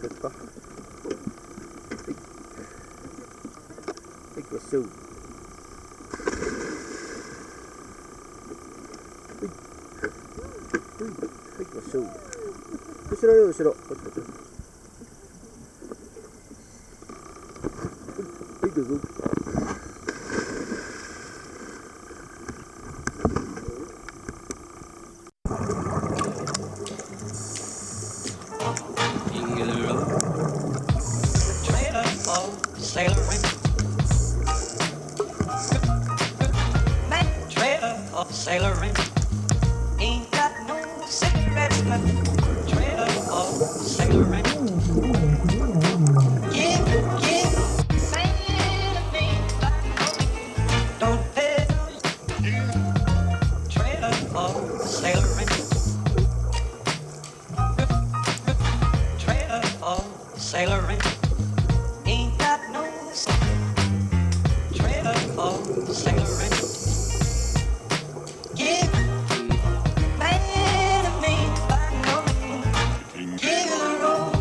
かですか。はい、行きましょう。行きましょう。後ろよ、後ろ。こっちこっち。はい、どうぞ。Sailoring ain't got no cigarettes left. Trailer of sailoring. Give, man, me don't tell. Trailer of sailoring. Trailer of sailoring ain't got no trailer of sailoring. Give man me give the road.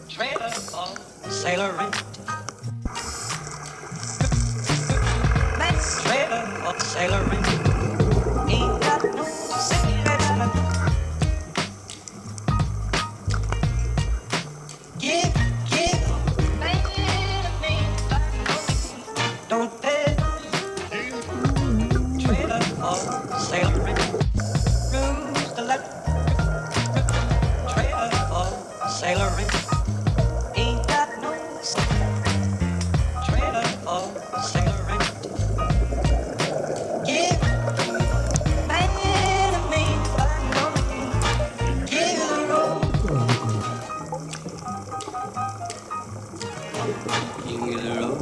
Trailer of sailoring. Man, trailer of sailoring ain't got no cigarettes left. Give man me don't tell. Trailer of sailoring. Cruise the left. Trailer of sailoring. Ain't got no trailer of sailoring. Give man me give the road. Give the road.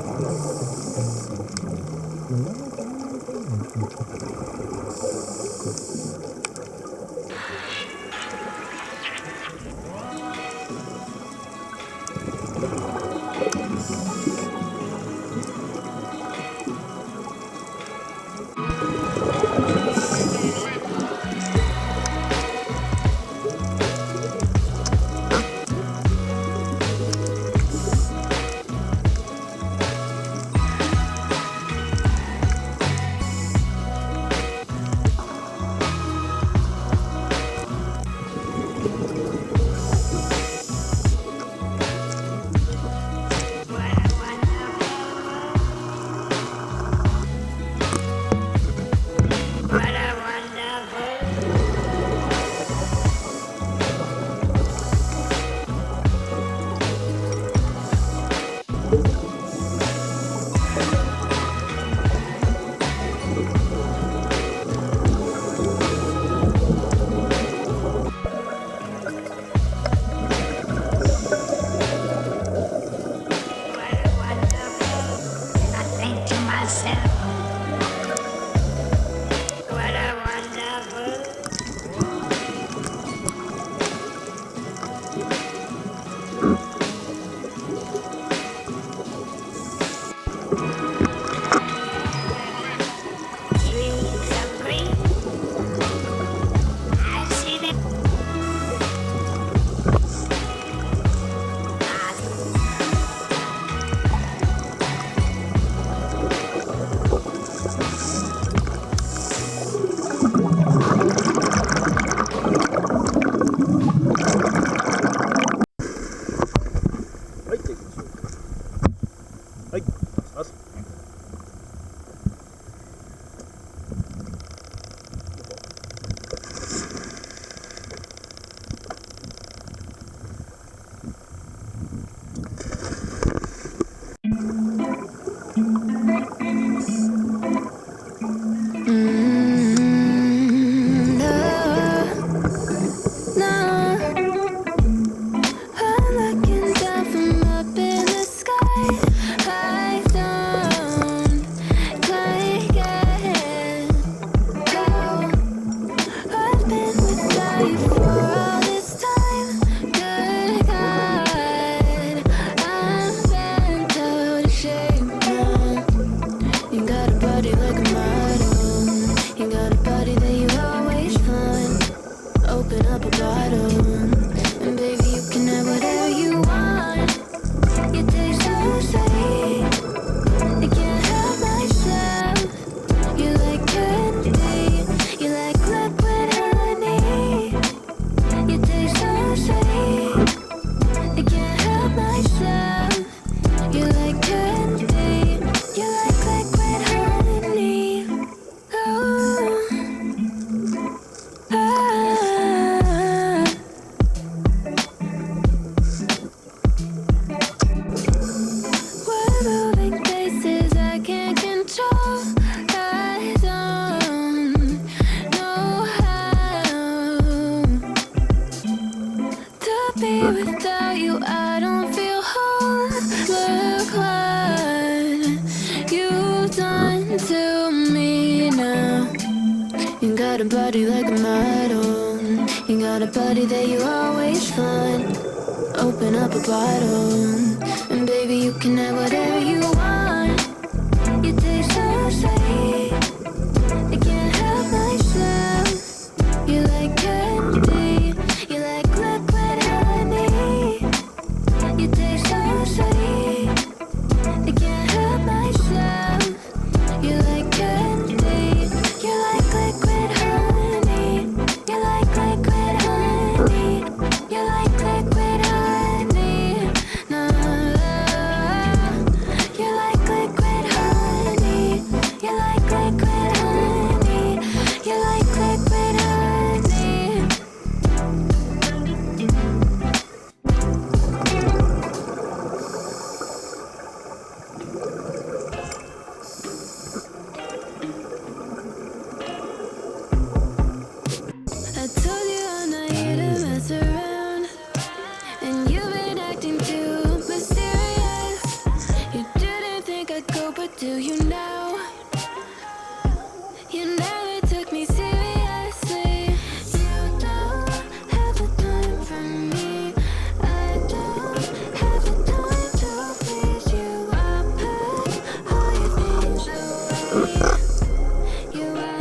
without you, I don't feel whole. Look what you've done to me now. You got a body like a model. You got a body that you always find. Open up a bottle, and baby, you can have whatever you want. You taste so sweet, I can't help myself. You like candy, you like liquid honey. You taste so sweet, I can't help myself. You like candy, you like liquid honey. You like liquid honey, you like liquid honey. No, you like liquid honey, you like liquid honey, you like liquid honey. I told you I'm not here to mess around, and you've been acting too mysterious. You didn't think I'd go, but do you now? You never took me seriously. You don't have the time for me. I don't have the time to please you. I pack all your things away. You are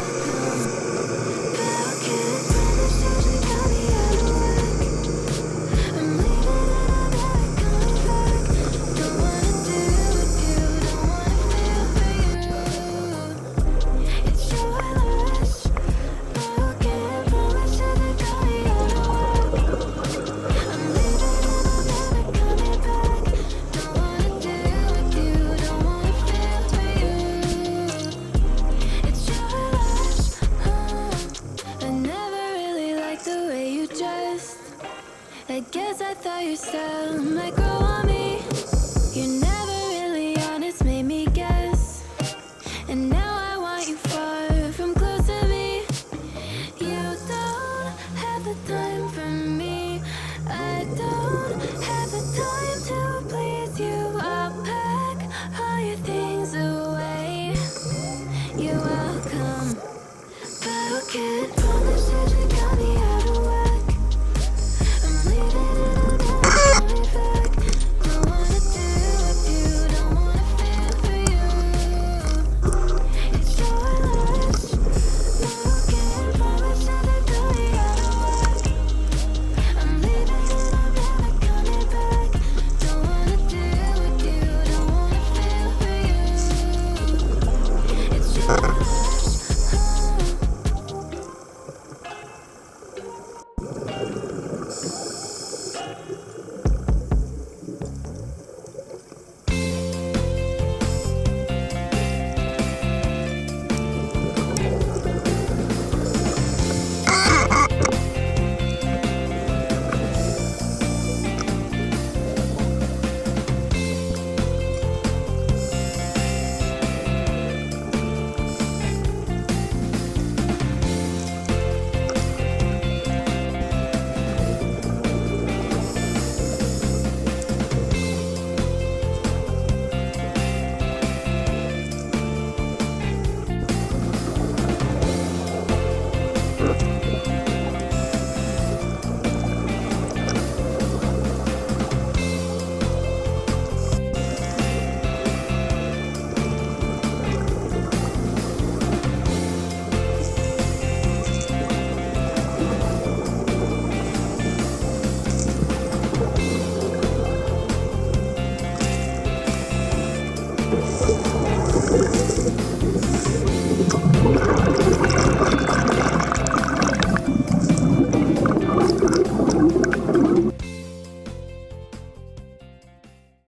I guess I thought your style might grow on me. You're never really honest, made me guess. And now I want you far from close to me. You don't have the time for me. I don't have the time to please you. I'll pack all your things away. You're welcome, but who can promises we got me out of whack.